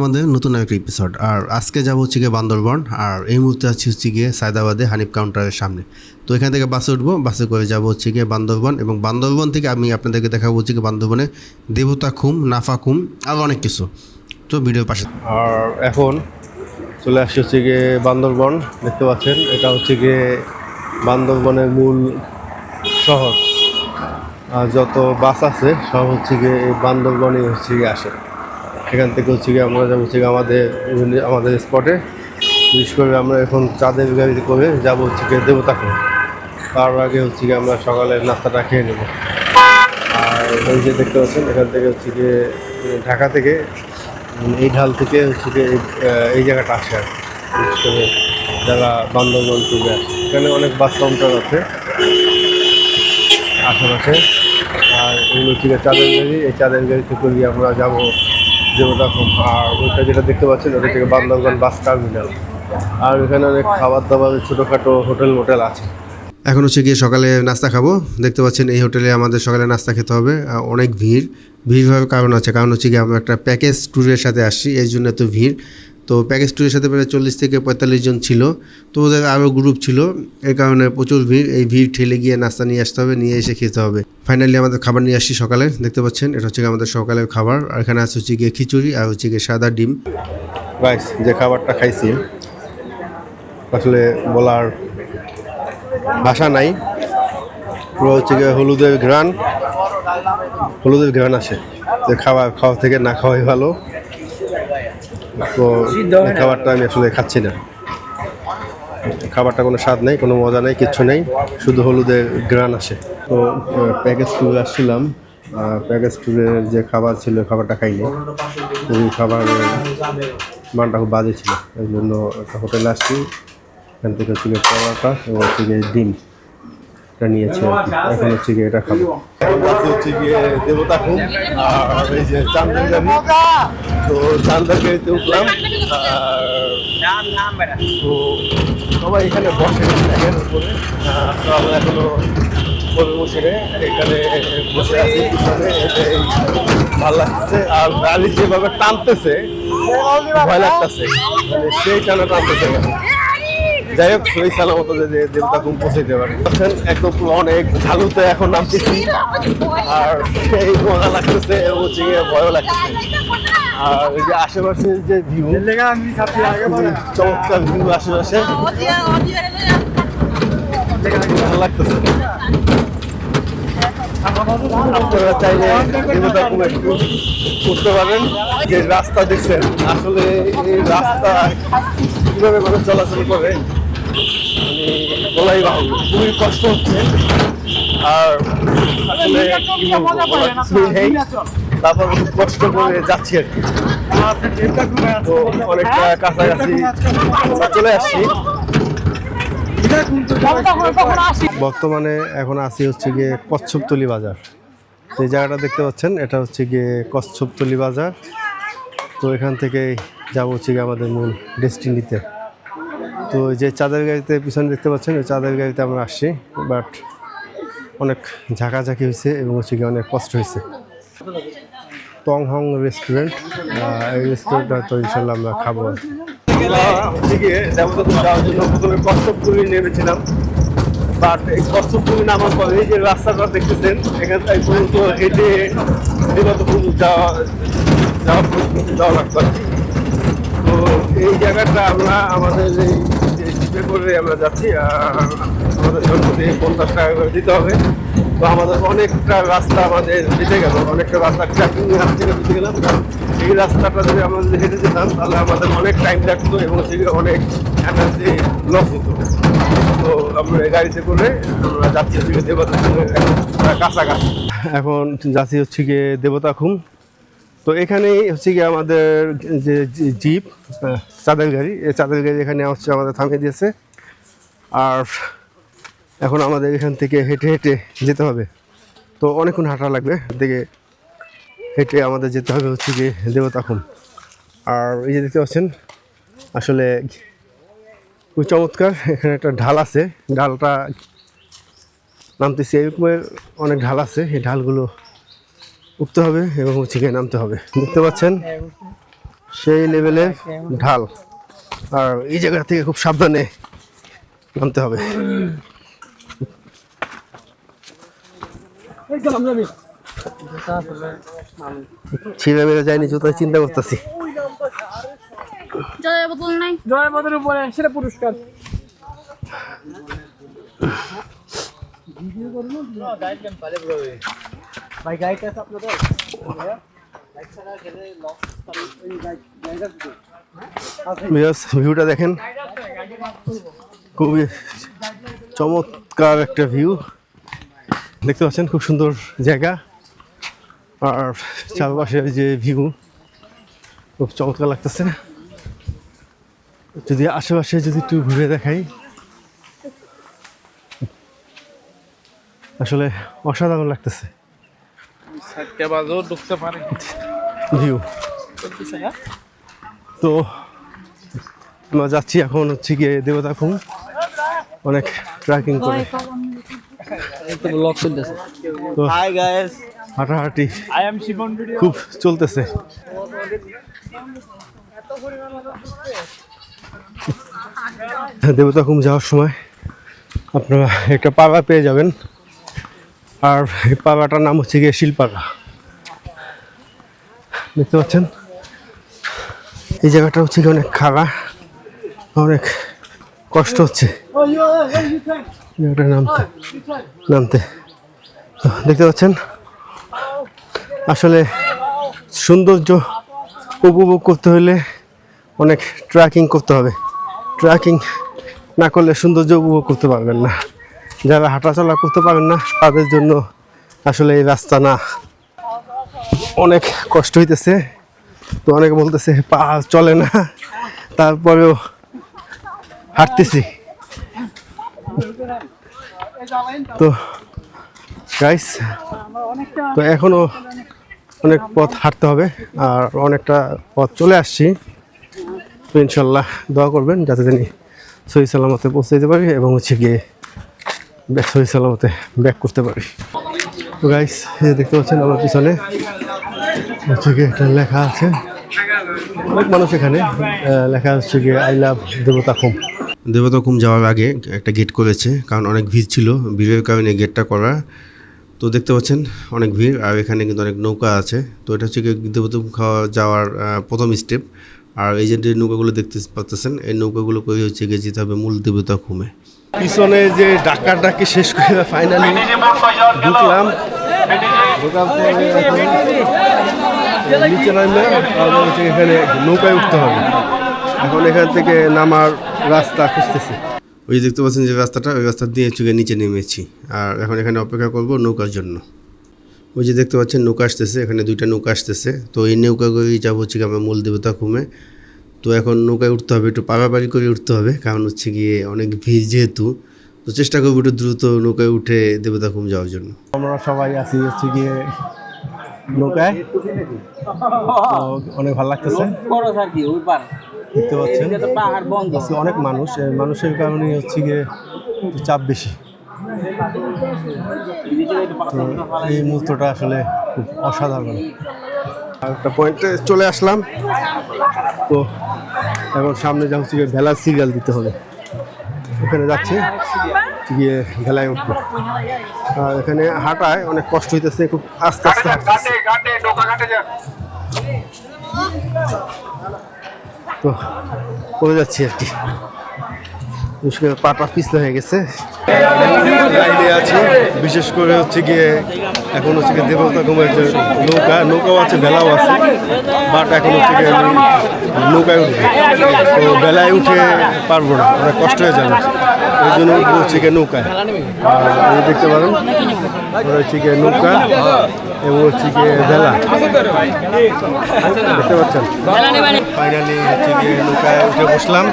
আমাদের নতুন একটা এপিসোড। আর আজকে যাবো হচ্ছে গিয়ে বান্দরবন। আর এই মুহূর্তে আছি হচ্ছে গিয়ে সায়দাবাদে হানিফ কাউন্টারের সামনে। তো এখান থেকে বাসে উঠবো, বাসে করে যাবো হচ্ছে গিয়ে বান্দরবন, এবং বান্দরবন থেকে আমি আপনাদেরকে দেখাবো হচ্ছে গিয়ে বান্দরবনে দেবতাখুম, নাফাখুম আর অনেক কিছু। তো ভিডিওর পাশে। আর এখন চলে আসছে হচ্ছে গিয়ে বান্দরবন। দেখতে পাচ্ছেন এটা হচ্ছে গিয়ে বান্দরবনের মূল শহর। আর যত বাস আছে সব হচ্ছে গিয়ে এই বান্দরবনে হচ্ছে গিয়ে আসে। এখান থেকে হচ্ছে গিয়ে আমরা যাবো হচ্ছে গিয়ে আমাদের স্পটে। বিশেষ করে আমরা এখন চাঁদের গাড়িতে করে যাবো হচ্ছে গিয়ে দেবতাখুম। তার আগে হচ্ছে গিয়ে আমরা সকালের নাস্তাটা খেয়ে নেব। আর ওই যে দেখতে পাচ্ছেন এখান থেকে হচ্ছে গিয়ে ঢাকা থেকে এই ঢাল থেকে হচ্ছে গিয়ে এই জায়গাটা আসে আর বিশেষ করে যারা বান্দরবন টুরে আসে। এখানে অনেক বাস কাউন্টার আছে আশেপাশে। আর এগুলো হচ্ছে গিয়ে চাঁদের গাড়ি, এই চাঁদের গাড়িতে করে আমরা যাবো দেবতাখুম। আর ওইটা যেটা দেখতে পাচ্ছেন ওটা থেকে বান্দরবান বাস টার্মিনাল। আর এখানে অনেক খাবার দাবার ছোটোখাটো হোটেল মোটেল আছে। এখন হচ্ছে গিয়ে সকালে নাস্তা খাবো। দেখতে পাচ্ছেন এই হোটেলে আমাদের সকালে নাস্তা খেতে হবে। অনেক ভিড় হওয়ার কারণ আছে, কারণ হচ্ছে গিয়ে আমরা একটা প্যাকেজ ট্যুরের সাথে আসছি, এই জন্য এত ভিড়। তো প্যাকেজ ট্যুরের সাথে প্রায় 40 থেকে 45 জন ছিল। তো ওদের আরও গ্রুপ ছিল, এই কারণে প্রচুর ভিড়। এই ভিড় ঠেলে গিয়ে নাস্তা নিয়ে আসতে হবে, নিয়ে এসে খেতে হবে। ফাইনালি আমাদের খাবার নিয়ে আসছি সকালে। দেখতে পাচ্ছেন এটা হচ্ছে আমাদের সকালের খাবার। আর এখানে আছে হচ্ছে গিয়ে খিচুড়ি আর হচ্ছে গিয়ে সাদা ডিম। রাইস যে খাবারটা খাইছি আসলে বলার ভাষা নাই। পুরো হচ্ছে গিয়ে হলুদের ঘ্রাণ আসে। যে খাওয়া থেকে না খাওয়াই ভালো। তো খাবারটা আমি আসলে খাচ্ছি না। খাবারটা কোনো স্বাদ নেই, কোনো মজা নেই, কিচ্ছু নেই, শুধু হলুদের ঘ্রাণ আসে। তো প্যাকেজ ট্যুরে আসছিলাম। প্যাকেজ ট্যুরের যে খাবার ছিল খাবারটা খাইনি। ওই খাবারের মানটা খুব বাজে ছিল, এই জন্য একটা হোটেলে আসছি। এখান থেকে হচ্ছে গিয়ে পরোটা এবং হচ্ছে গিয়ে ডিম এটা নিয়েছি। এখন হচ্ছে গিয়ে এটা খাবো। হচ্ছে গিয়ে দেবতাখুম আর এই যে চান্দের গাড়ি। তো চান্দের গাড়িতে উঠলাম। তো সবাই এখানে বসে ব্যাগের উপরে। তো আমরা এখনো বসে এখানে বসে আছি পিছনে। এটাই ভালো লাগতেছে। আর গাড়ি যেভাবে টানতেছে ভয় লাগতেছে, মানে সেই টানা টানতেছে না। যাই হোক শরীর সালামত যে দেবতাখুম পৌঁছাইতে পারে। একদম অনেক ঢালুতে এখন নামতেছি। আর সেই মজা লাগতেছে, হচ্ছে গিয়ে ভয়ও লাগতেছে। আর এই যে আশেপাশের যে ভিউ, চমৎকার ভিউ আশেপাশে, ভালো লাগতেছে। আপনারা চাইলে দেবতাখুম একটু করতে পারেন। যে রাস্তা দেখছেন, আসলে এই রাস্তা কিভাবে মানুষ চলাচল করে বলাই বাহুল্য, খুবই কষ্ট হচ্ছে। আর আসলে তারপর খুব কষ্ট করে যাচ্ছি আর কি। তো অনেকটা কাছাকাছি চলে আসছি। বর্তমানে এখন আসি হচ্ছে গিয়ে কচ্ছপতলী বাজার। এই জায়গাটা দেখতে পাচ্ছেন এটা হচ্ছে গিয়ে কচ্ছপতলী বাজার। তো এখান থেকে যাবো হচ্ছে গিয়ে আমাদের মূল ডেস্টিনিতে। তো যে চাঁদের গাড়িতে পিছনে দেখতে পাচ্ছেন ওই চাঁদের গাড়িতে আমরা আসছি, বাট অনেক ঝাঁকাঝাঁকি হয়েছে এবং হচ্ছে গিয়ে অনেক কষ্ট হয়েছে। টং হং রেস্টুরেন্ট, এই রেস্টুরেন্টটা তো ইনশাল্লাহ আমরা খাবো। হচ্ছে গিয়ে দেবতাখুম যাওয়ার জন্য প্রথমে কচ্ছপতলী নেমেছিলাম, বাট এই কচ্ছপতলী নামার পরে এই যে রাস্তাটা দেখতেছেন এখান থেকে পর্যন্ত হেঁটে দেবতাখুম যাওয়া লাগতো। তো এই জায়গাটা আমরা আমাদের এই জিপে করে আমরা যাচ্ছি। আর আমাদের জন্মদিনে 50 টাকা করে দিতে হবে। তো আমাদের অনেকটা রাস্তা আমাদের বেঁচে গেল, অনেকটা রাস্তা ট্র্যাকিং থেকে বেঁচে গেলাম। কারণ এই রাস্তাটা যদি আমরা যদি হেঁটে যেতাম তাহলে আমাদের অনেক টাইম লাগতো এবং সেগুলো অনেক এনার্জি লস হতো। তো আমরা গাড়িতে করে আমরা যাচ্ছি হচ্ছে গিয়ে দেবতাখুমের কাছাকাছি। এখন যাচ্ছি হচ্ছে গিয়ে দেবতাখুম। তো এখানেই হচ্ছে গিয়ে আমাদের যে জিপ চাঁদের গাড়ি, এই চাঁদের গাড়ি এখানে হচ্ছে আমাদের থামিয়ে দিয়েছে। আর এখন আমাদের এখান থেকে হেঁটে হেঁটে যেতে হবে। তো অনেকক্ষণ হাঁটা লাগবে, দিকে হেঁটে আমাদের যেতে হবে হচ্ছে গিয়ে দেবতাখুম। আর এই যে দেখতে পাচ্ছেন আসলে খুব চমৎকার। এখানে একটা ঢাল আছে, ঢালটা নামতেছি। এরকমের অনেক ঢাল আছে, এই ঢালগুলো উঠতে হবে এবং হচ্ছে গিয়ে নামতে হবে। দেখতে পাচ্ছেন সেই লেভেলের ঢাল, আর এই জায়গা থেকে খুব সাবধানে নামতে হবে। ছিঁড়ে মেরে যায়নি জুতো, চিন্তা করতেছি। জলের বোতল নাই, জলের বোতলের উপরে সেটা পুরস্কার। ভাই গাইড আছে আপনাদের? ভিউটা দেখেন, খুবই চমৎকার একটা ভিউ দেখতে পাচ্ছেন, খুব সুন্দর জায়গা। আর চারপাশে যে ভিউ খুব চমৎকার লাগতেছে। যদি আশেপাশে যদি একটু ঘুরে দেখাই, আসলে অসাধারণ লাগতেছে ভিউ। তো আমরা যাচ্ছি এখন হচ্ছে গিয়ে দেবতাখুম, অনেক ট্রেকিং করে। তো হাঁটাহাঁটি খুব চলতেছে। দেবতাখুম যাওয়ার সময় আপনারা একটা পাগা পেয়ে যাবেন, আর এই পাগাটার নাম হচ্ছে গিয়ে শিলপাগা। দেখতে পাচ্ছেন এই জায়গাটা হচ্ছে গিয়ে অনেক খাড়া, অনেক কষ্ট হচ্ছে নামতে। দেখতে পাচ্ছেন আসলে সৌন্দর্য উপভোগ করতে হলে অনেক ট্রেকিং করতে হবে। ট্রেকিং না করলে সৌন্দর্য উপভোগ করতে পারবেন না। যারা হাঁটাচলা করতে পারেন না তাদের জন্য আসলে এই রাস্তা না। অনেক কষ্ট হইতেছে, তো অনেকে বলতেছে পা চলে না, তারপরেও হাঁটতেছি। তো গাইস, তো এখনো অনেক পথ হাঁটতে হবে, আর অনেকটা পথ চলে আসছি। তো ইনশাল্লাহ দোয়া করবেন যাতে তিনি সহি সালামতে পৌঁছে যেতে পারি এবং হচ্ছে গিয়ে সহি সালামতে ব্যাক করতে পারি। তো গাইস, দেখতে পাচ্ছেন আমার পিছনে হচ্ছে গিয়ে একটা লেখা আছে, অনেক মানুষ এখানে লেখা হচ্ছে গিয়ে আই লাভ দেবতাখুম। দেবতাখুম যাওয়ার আগে একটা গেট করেছে, কারণ অনেক ভিড় ছিল, ভিড়ের কারণে গেটটা করা। তো দেখতে পাচ্ছেন অনেক ভিড়, আর এখানে কিন্তু অনেক নৌকা আছে। তো এটা হচ্ছে গিয়ে দেবতাখুম যাওয়ার প্রথম স্টেপ। আর এই যে নৌকাগুলো দেখতে পাচ্ছেন, এই নৌকাগুলো করে হচ্ছে গিয়ে যেতে হবে মূল দেবতাখুমে। পিছনে যে ডাক্কি শেষ করে ফাইনালি ঢুকলাম। নিচে নামলে এখানে নৌকায় উঠতে হবে। এখন এখান থেকে নামার রাস্তা খুঁজতেছি। ওই দেখতে পাচ্ছেন যে রাস্তাটা, ওই রাস্তা দিয়ে হচ্ছে নিচে নেমেছি। আর এখন এখানে অপেক্ষা করব নৌকার জন্য। ওই যে দেখতে পাচ্ছেন নৌকা আসতেছে, এখানে দুইটা নৌকা আসতেছে। তো এই নৌকা করেই যাবো হচ্ছে আমরা মূল দেবতাখুমে। তো এখন নৌকায় উঠতে হবে, একটু পাড়াপাড়ি করে উঠতে হবে, কারণ হচ্ছে গিয়ে অনেক ভিড় যেহেতু। তো চেষ্টা করবো একটু দ্রুত নৌকায় উঠে দেবতাখুম যাওয়ার জন্য। আমরা সবাই আছি হচ্ছে গিয়ে নৌকায়, অনেক ভালো লাগতেছে। দেখতে পাচ্ছেন অনেক মানুষ, মানুষের কারণে হচ্ছে গিয়ে চাপ বেশি। তো এই মুহূর্তটা আসলে খুব অসাধারণ। আর একটা পয়েন্টে চলে আসলাম। তো এখন সামনে যা হচ্ছে গিয়ে ভেলার সিরিয়াল দিতে হবে, ওখানে যাচ্ছি গিয়ে ভেলায় উঠবো। আর এখানে হাঁটায় অনেক কষ্ট হইতেছে, খুব আস্তে আস্তে তো করে যাচ্ছি আর কি। পাটা পিছলে হয়ে গেছে, লাইনে আছি। বিশেষ করে হচ্ছে গিয়ে এখন হচ্ছে গিয়ে দেবতাখুমের যে নৌকাও আছে, ভেলাও আছে, বাট এখন হচ্ছে গিয়ে আমি নৌকায় উঠবো। তো বেলায় উঠে পারবো না, অনেক কষ্ট হয়ে যাবে, এই জন্য উঠবো হচ্ছে গিয়ে নৌকায়। আর দেখতে পারেন হচ্ছে গিয়ে নৌকা এবং হচ্ছে গিয়ে ভেলা, দেখতে পাচ্ছেন। ফাইনালি হচ্ছে গিয়ে নৌকায় উঠে বসলাম।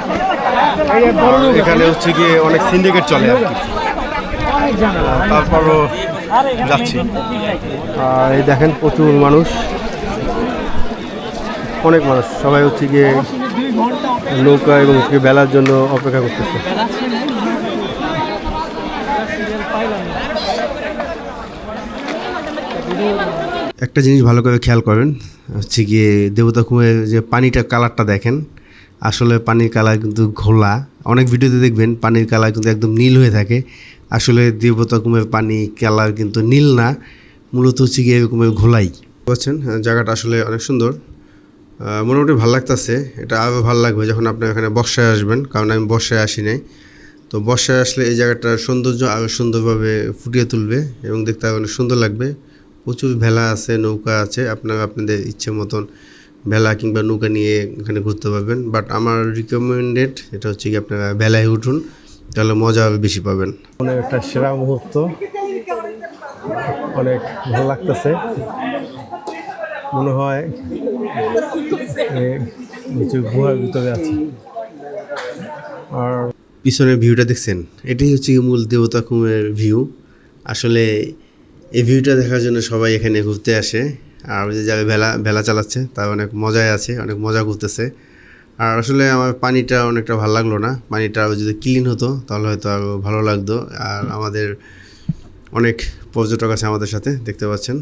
এখানে হচ্ছে গিয়ে অনেক সিন্ডিকেট চলে আর কি, তারপরও যাচ্ছি। আর এই দেখেন প্রচুর মানুষ, অনেক মানুষ, সবাই হচ্ছে গিয়ে নৌকা এবং হচ্ছে বেলার জন্য অপেক্ষা করতেছে। একটা জিনিস ভালো করে খেয়াল করেন, হচ্ছে গিয়ে দেবতা কুমের যে পানিটা কালারটা দেখেন, আসলে পানির কালার কিন্তু ঘোলা। অনেক ভিডিওতে দেখবেন পানির কালার কিন্তু একদম নীল হয়ে থাকে, আসলে দেবতা কুমের পানি কালার কিন্তু নীল না, মূলত হচ্ছে গিয়ে এরকমের ঘোলাই। বুঝছেন, জায়গাটা আসলে অনেক সুন্দর, মোটামুটি ভালো লাগতেছে। এটা আরও ভালো লাগবে যখন আপনি এখানে বর্ষায় আসবেন, কারণ আমি বর্ষায় আসি নাই। তো বর্ষায় আসলে এই জায়গাটার সৌন্দর্য আরও সুন্দরভাবে ফুটিয়ে তুলবে এবং দেখতে আরও অনেক সুন্দর লাগবে। প্রচুর ভেলা আছে, নৌকা আছে, আপনারা আপনাদের ইচ্ছে মতন ভেলা কিংবা নৌকা নিয়ে এখানে ঘুরতে পারবেন। বাট আমার রিকমেন্ডেড এটা হচ্ছে কি আপনারা ভেলায় উঠুন, তাহলে মজা আরও বেশি পাবেন। অনেক একটা সেরা মুহূর্ত, অনেক ভালো লাগতেছে। মনে হয় নিচে গুহার ভিতরে আছে। আর পিছনের ভিউটা দেখছেন, এটাই হচ্ছে কি মূল দেবতা কুমের ভিউ। আসলে এই ভিউটা দেখার জন্য সবাই এখানে ঘুরতে আসে। আর ওই যে যারা ভেলা চালাচ্ছে তারা অনেক মজায় আছে, অনেক মজা করতেছে। আর আসলে আমার পানিটা অনেকটা ভালো লাগলো না, পানিটা যদি ক্লিন হতো তাহলে হয়তো আরও ভালো লাগতো। আর আমাদের অনেক পর্যটক আছে আমাদের সাথে, দেখতে পাচ্ছেন।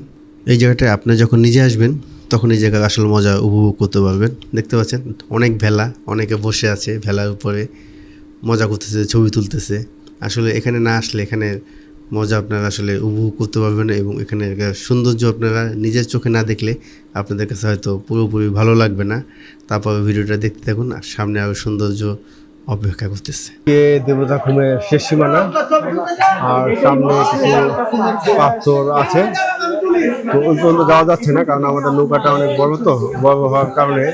এই জায়গাটায় আপনি যখন নিজে আসবেন তখন এই জায়গার আসল মজা উপভোগ করতে পারবেন। দেখতে পাচ্ছেন অনেক ভেলা, অনেকে বসে আছে ভেলার উপরে মজা করতেছে, ছবি তুলতেছে। আসলে এখানে না আসলে এখানে মজা আপনারা আসলে উপভোগ করতে পারবেন না, এবং এখানে সৌন্দর্য আপনারা নিজের চোখে না দেখলে আপনাদের কাছে হয়তো পুরোপুরি ভালো লাগবে না। তারপর ভিডিওটা দেখতে থাকুন, আর সামনে আরও সৌন্দর্য অপেক্ষা করতেছে। দেবতা কুমের শেষ সীমানা, আর সামনে কিছু পাথর আছে। তো ওই পর্যন্ত যাওয়া যাচ্ছে না, কারণ আমাদের নৌকাটা অনেক বড়, তো বড় হওয়ার কারণে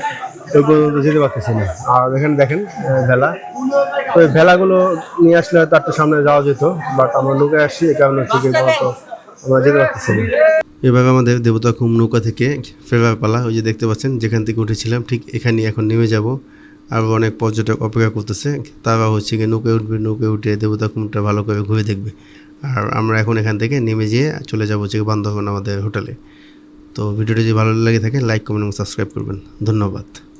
ওই পর্যন্ত যেতে পারতেছি না। আর এখানে দেখেন ভেলা, তো এই ভেলাগুলো নিয়ে আসলে হয়তো একটু সামনে যাওয়া যেত, বাট আমরা নৌকায় আসছি, এই কারণে হচ্ছে কি আমরা যেতে পারতেছি না। এবার আমাদের দেবতা কুম নৌকা থেকে ফেরার পালা। ওই যে দেখতে পাচ্ছেন যেখান থেকে উঠেছিলাম ঠিক এখানে এখন নেমে যাব। আরও অনেক পর্যটক অপেক্ষা করতেছে, তারা হচ্ছে গিয়ে নৌকায় উঠবে, নৌকায় উঠে দেবতা কুমটা ভালো করে ঘুরে দেখবে। আর আমরা এখন এখান থেকে নেমে যেয়ে চলে যাবো হচ্ছে বান্দরবান আমাদের হোটেলে। তো ভিডিওটি যদি ভালো লেগে থাকে লাইক, কমেন্ট এবং সাবস্ক্রাইব করবেন। ধন্যবাদ।